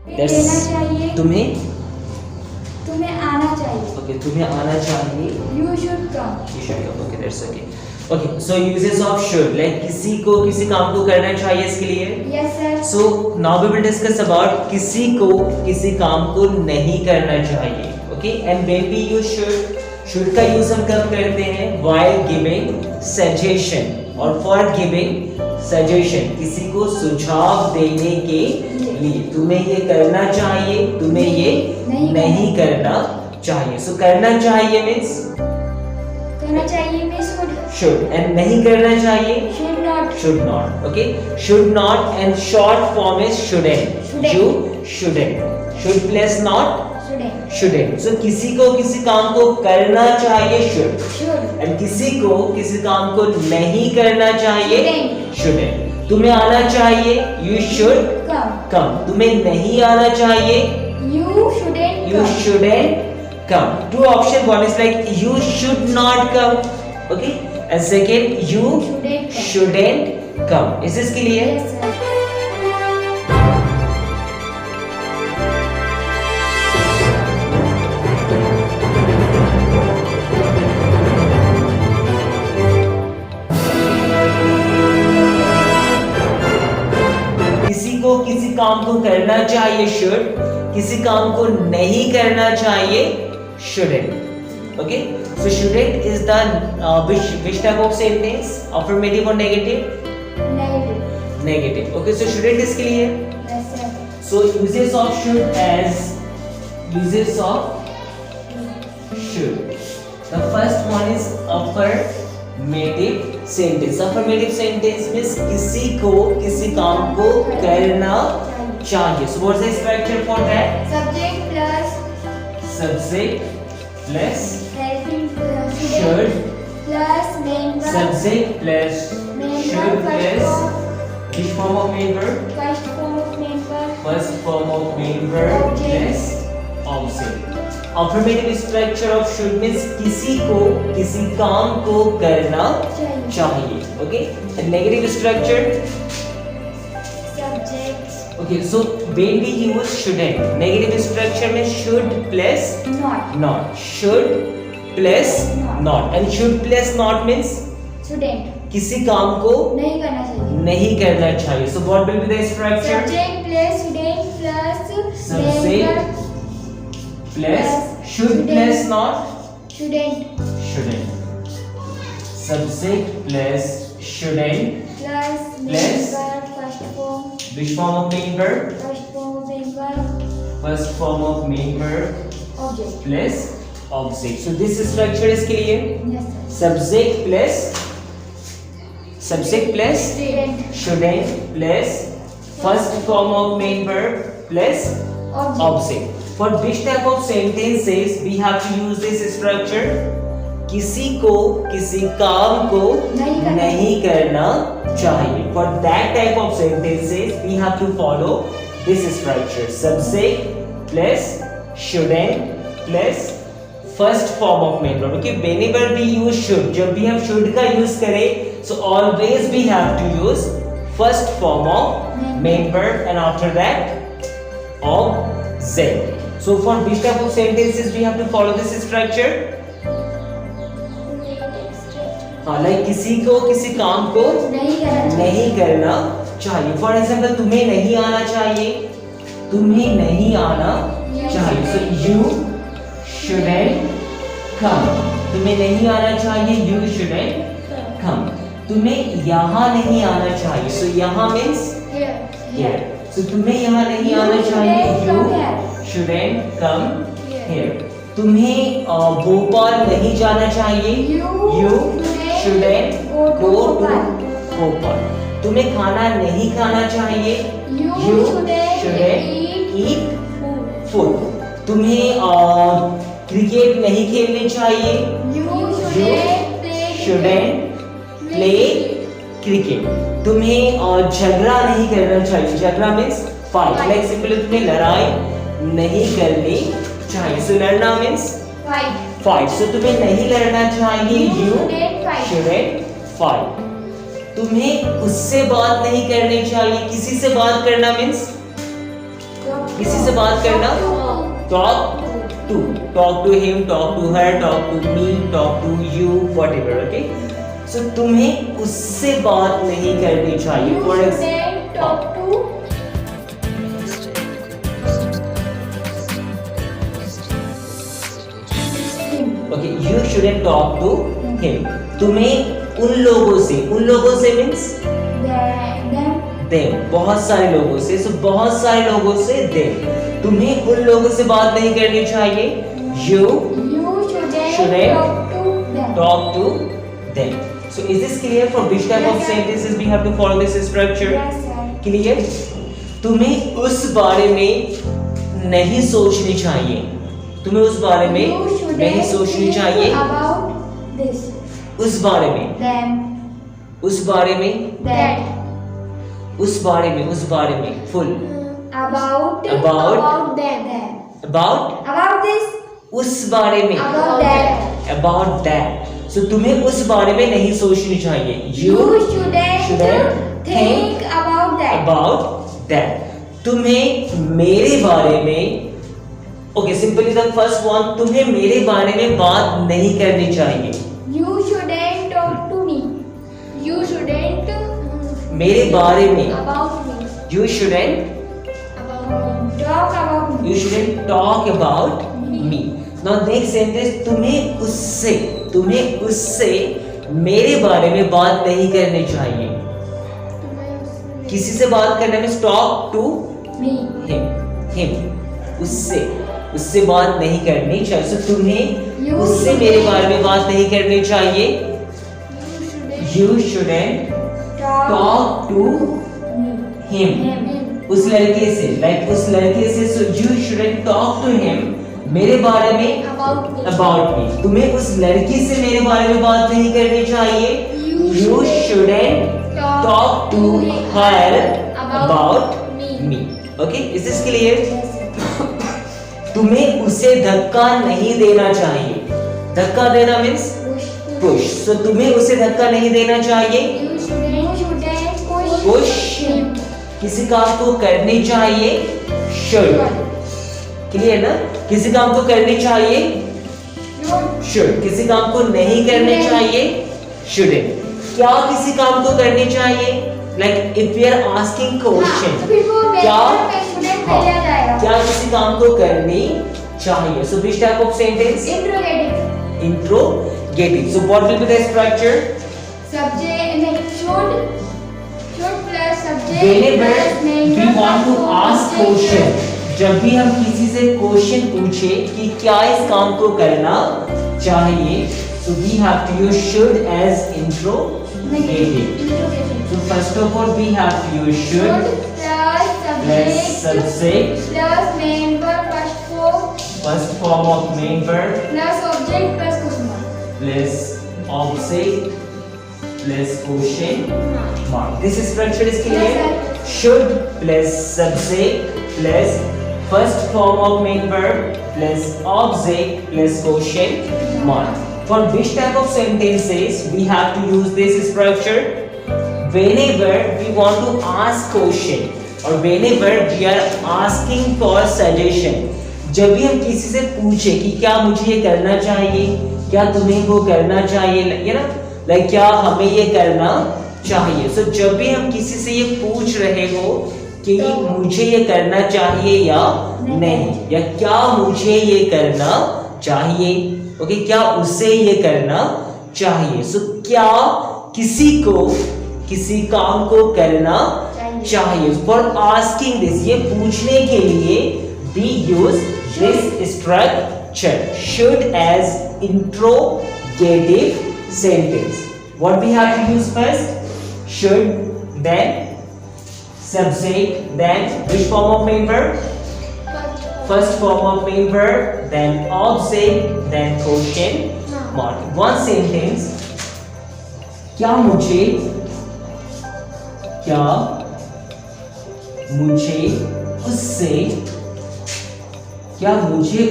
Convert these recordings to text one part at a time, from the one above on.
देना चाहिए, तुम्हें आना चाहिए। ओके, तुम्हें आना चाहिए। You should come. You should come. Okay, that's okay. Okay, so uses of should, like किसी को किसी काम को करना चाहिए इसके लिए. Yes sir. So now we will discuss about किसी को किसी काम को नहीं करना चाहिए. Okay, and when we use should का यूज हम कब करते हैं? While giving suggestion और for giving suggestion, किसी को सुझाव देने के लिए. तुम्हें ये करना चाहिए, तुम्हें ये नहीं करना चाहिए. So करना चाहिए means करना चाहिए में should and नहीं करना चाहिए should not. Okay, should not and short form is shouldn't. Shouldn't. You shouldn't. Should plus not Shouldn't. so किसी को किसी काम को करना चाहिए should Should. and किसी को किसी काम को नहीं करना चाहिए shouldn't. तुम्हें आना चाहिए you should Come. तुम्हें नहीं आना चाहिए You shouldn't you come. shouldn't come. Two option, one is like you should not come, okay, and second you shouldn't come. Is this clear? Yes sir. किसी को किसी काम को करना चाहिए should, किसी काम को नहीं करना चाहिए shouldn't. Okay, so shouldn't is the which type of sentence? Affirmative or negative? Negative. Okay, so shouldn't is clear. Yes sir. So uses of should as uses of should. The first one is affirmative sentence. Affirmative sentence means किसी को किसी काम को करना चाहिए. So what's the structure for that? Subject plus Subject plus helping should. plus main verb. Subject plus should plus which form of main verb? First form of main verb. First form of main verb plus object. Affirmative structure of should means किसी को किसी काम को करना चाहिए. Okay, and negative structure. Subjects Okay, so when we use shouldn't, negative structure में should plus not, should plus not, and should plus not means shouldn't किसी काम को नहीं करना चाहिए. नहीं करना चाहिए. So what will be the structure? Subject plus shouldn't plus Subject main verb plus should plus not shouldn't shouldn't. Subject plus shouldn't plus main Plus verb first form. which form of main verb? First form of main verb First form of main verb object. plus object. So this structure is clear. Yes sir. Subject plus Shouldn't shouldn't plus first form of main verb plus object. For which type of sentences we have to use this structure? किसी को किसी काम को नहीं करना चाहिए. For that type of sentences we have to follow this structure. Subject plus shouldn't plus first form of main verb. Okay, whenever we use should, जब भी हम should का use करें, so always we have to use first form of main verb and after that object. So for which type of sentences we have to follow this structure? हाँ, like किसी को किसी काम को नहीं करना चाहिए. For example, तुम्हें नहीं आना चाहिए, तुम्हें नहीं आना चाहिए. So you shouldn't come. तुम्हें नहीं आना चाहिए, you shouldn't come. तुम्हें यहाँ नहीं आना चाहिए. So यहाँ means here. So तुम्हें यहाँ नहीं आना चाहिए, you shouldn't come here. तुम्हें भोपाल नहीं जाना चाहिए, you shouldn't go to Bhopal. तुम्हें खाना नहीं खाना चाहिए, you shouldn't eat food. तुम्हें क्रिकेट नहीं खेलनी चाहिए, you shouldn't play cricket. तुम्हें झगड़ा नहीं करना चाहिए. झगड़ा means fight. Like simply तुम्हें लड़ाई नहीं करनी चाहिए. So लड़ना means fight. So तुम्हें नहीं लड़ना चाहिए, you shouldn't fight. तुम्हें उससे बात नहीं करनी चाहिए. किसी से बात करना means किसी से बात करना, talk to, talk to him, talk to her, talk to me, talk to you, whatever, okay? So तुम्हें उससे बात नहीं करनी चाहिए. You For shouldn't talk to him. okay, you shouldn't talk to him. तुम्हें उन लोगों से means them, बहुत सारे लोगों से, so बहुत सारे लोगों से them. तुम्हें उन लोगों से बात नहीं करनी चाहिए. You shouldn't talk to them. So is this clear? For which type of Yes, sir. sentences we have to follow this structure? Yes, sir. Clear? तुम्हें उस बारे में नहीं सोचनी चाहिए. तुम्हें उस बारे में You shouldn't नहीं सोचनी think चाहिए. about this, उस बारे में, them, उस बारे में, that, उस बारे में, full. about them, About this, उस बारे में, about that. that. So तुम्हें उस बारे में नहीं सोचनी चाहिए. You shouldn't think about that. तुम्हें मेरे बारे में, okay, simply the first one, तुम्हें मेरे बारे में बात नहीं करनी चाहिए. You shouldn't talk to me. You shouldn't मेरे बारे में, about me. you shouldn't Talk about me. You shouldn't talk about me. Now next sentence, तुम्हें उससे मेरे बारे में बात नहीं करनी चाहिए. किसी से बात करने में talk to Me. him. उससे बात नहीं करनी चाहिए. So तुम्हें You उससे मेरे बारे में बात नहीं करनी चाहिए. You shouldn't talk to him. उस लड़के से, उस लड़के से, so you shouldn't talk to him. मेरे बारे में about me. तुम्हें उस लड़की से मेरे बारे में बात नहीं करनी चाहिए. You shouldn't talk to her about me. Okay, is this clear? तुम्हें उसे धक्का नहीं देना चाहिए. धक्का देना means push. So तुम्हें उसे धक्का नहीं देना चाहिए. You shouldn't push. किसी काम को करनी चाहिए. should. क्लियर ना? किसी काम को करनी चाहिए. should. किसी काम को नहीं करनी चाहिए. shouldn't. क्या किसी काम को करनी चाहिए? Like if we are asking question, क्या किसी काम को करनी चाहिए? So which type of sentence? Interrogative. So what will be the structure? Subject should plus subject. Whenever plus main we want to verb ask plus question, जब भी हम किसी से क्वेश्चन पूछे कि क्या इस काम को करना चाहिए, so we have to use should as interrogative. So first of all we have to use should plus subject plus main verb first form of main verb plus object plus question mark. plus object plus question mark. This structure is clear? Yes, Should plus subject plus first form of main verb plus object plus question mark. For which type of sentences we have to use this structure? Whenever we want to ask question or whenever we are asking for suggestion, जब भी हम किसी से पूछे कि क्या मुझे ये करना चाहिए, क्या तुम्हें वो करना चाहिए, you know, like क्या हमें ये करना चाहिए. So जब भी हम किसी से ये पूछ रहे हो कि मुझे ये करना चाहिए या नहीं, या क्या मुझे ये करना चाहिए, ओके, क्या उसे ये करना चाहिए. So क्या किसी को किसी काम को करना चाहिए. For asking this, ये पूछने के लिए we use this structure should as interrogative sentence. What we have to use first? Should, then subject, then which form of main verb? First form of main verb, then object, then question mark. One sentence. क्या मुझे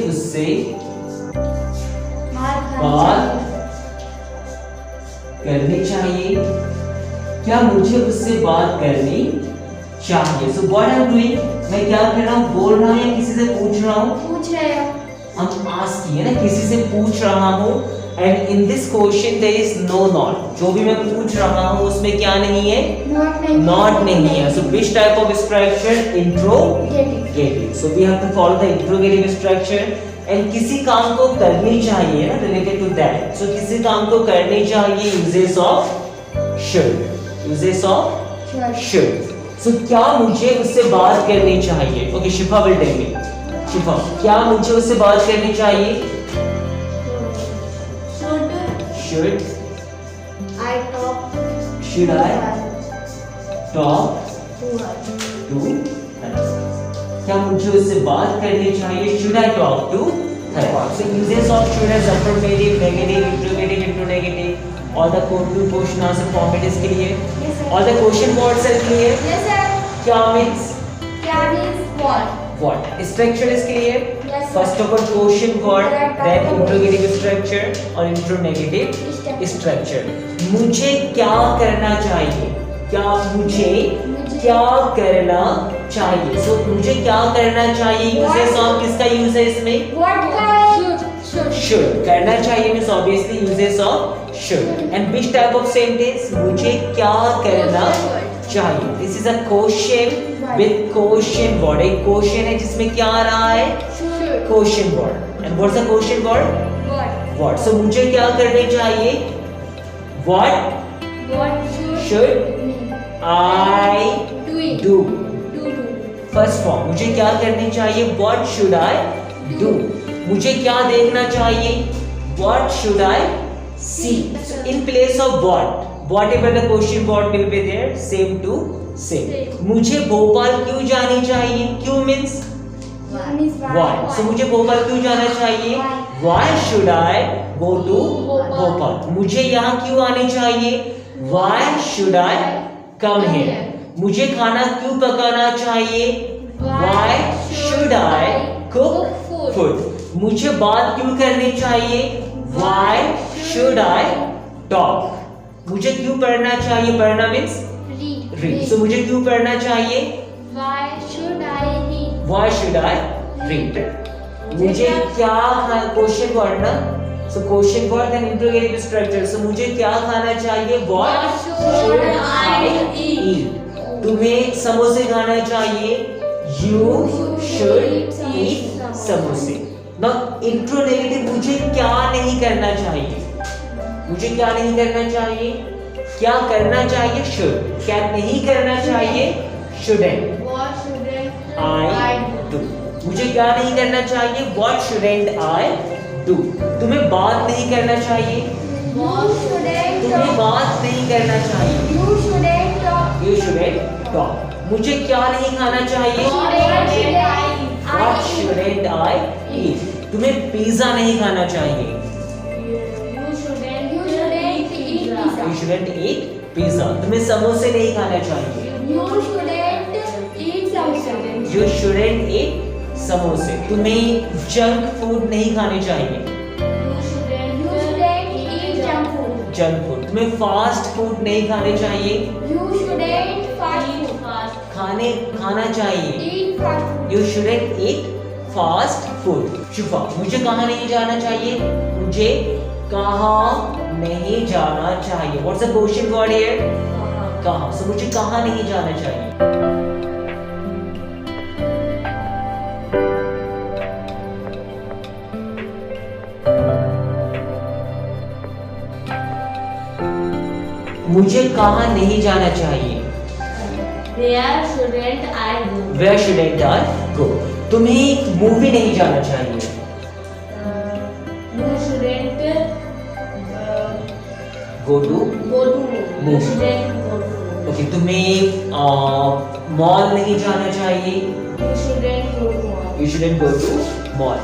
उससे बात करनी चाहिए? क्या मुझे उससे बात करनी चाहिए। So what I am doing, मैं क्या कर रहा हूँ, बोल रहा हूँ या किसी से पूछ रहा हूँ? पूछ रहे हो। हम आस्क किए ना, किसी से पूछ रहा हूँ। And in this question there is no not, जो भी मैं पूछ रहा हूँ उसमें क्या नहीं है, नॉट नहीं है। So which type of structure, interrogative. So we have to follow the interrogative structure. And किसी काम को करनी चाहिए ना, रिलेटेड टू दैट, सो किसी काम को करनी चाहिए, uses of should, uses of should. So क्या मुझे उससे बात करनी चाहिए? Okay, Shifa will tell me. शिफा, क्या मुझे उससे बात करनी चाहिए? Should I talk should I talk to her? to her? क्या मुझे उससे बात करनी चाहिए? Should I talk to her? So uses of should as affirmative, negative, interrogative, interrogative. All the question answer format is clear. Yes, sir. All the question words are clear. Yes, sir. क्या means क्या means what? what? Structure is clear. Yes, sir. First of all question word, Correct. then interrogative structure और interrogative structure. मुझे क्या करना चाहिए? क्या मुझे क्या करना चाहिए? So मुझे क्या करना चाहिए? Uses of किसका use है इसमें? What kind? Should करना चाहिए means obviously uses of should. And which type of sentence? मुझे क्या करना चाहिए? This is a question with question word. एक question है जिसमें क्या आ रहा है? Should. Question word. And what's the question word? What? What? So मुझे क्या करनी चाहिए? What What should me I doing? do? Do. First form. मुझे क्या करनी चाहिए? What should I do? मुझे क्या देखना चाहिए? What should I see? So in place of what, whatever the question word will be there, same to same. मुझे भोपाल क्यों जानी चाहिए? क्यों means why. So मुझे भोपाल क्यों जाना चाहिए? Why should I go to Bhopal? मुझे यहाँ क्यों आनी चाहिए? Why should I come here? मुझे खाना क्यों पकाना चाहिए? Why should I cook food? मुझे बात क्यों करनी चाहिए? Why should I talk? मुझे क्यों पढ़ना चाहिए? पढ़ना means read. So मुझे क्यों पढ़ना चाहिए? Why should I read? Why should I read? मुझे क्या क्वेश्चन वर्ड ना, so question word and interrogative structure. So मुझे क्या खाना चाहिए? What should I eat? तुम्हें समोसे खाना चाहिए? You should eat समोसे. Now interrogative, मुझे क्या नहीं करना चाहिए? मुझे क्या नहीं करना चाहिए? क्या करना चाहिए? Should. क्या नहीं करना चाहिए? Shouldn't. What shouldn't I do. मुझे क्या नहीं करना चाहिए? What shouldn't I do? तुम्हें बात नहीं करना चाहिए? You shouldn't तुम्हें talk. बात नहीं करना चाहिए? You shouldn't talk. You shouldn't talk. मुझे क्या नहीं खाना चाहिए? What shouldn't I eat? तुम्हें पिज्जा नहीं खाना चाहिए? You shouldn't eat pizza. You shouldn't eat pizza. तुम्हें समोसे नहीं खाना चाहिए? You shouldn't eat samosa. You shouldn't eat समोसे. तुम्हें जंक फूड नहीं खाने चाहिए? You shouldn't eat junk food. Junk food. तुम्हें फास्ट फूड नहीं खाने चाहिए? You shouldn't fast food. खाना चाहिए? Eat fast food. You shouldn't eat fast food. शिफा, मुझे कहाँ नहीं जाना चाहिए? मुझे कहाँ नहीं जाना चाहिए? What's the question word here? कहाँ. So मुझे कहाँ नहीं जाना चाहिए? मुझे कहाँ नहीं जाना चाहिए? Where shouldn't I go? Where shouldn't I go? तुम्हें मूवी नहीं जाना चाहिए? You shouldn't Go to go to movie. You Movie. shouldn't go to movie. Okay. तुम्हें मॉल नहीं जाना चाहिए? You shouldn't go to mall. You shouldn't go to mall.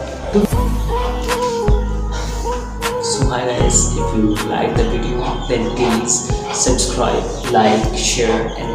So hi guys, if you like the video then please subscribe, like, share and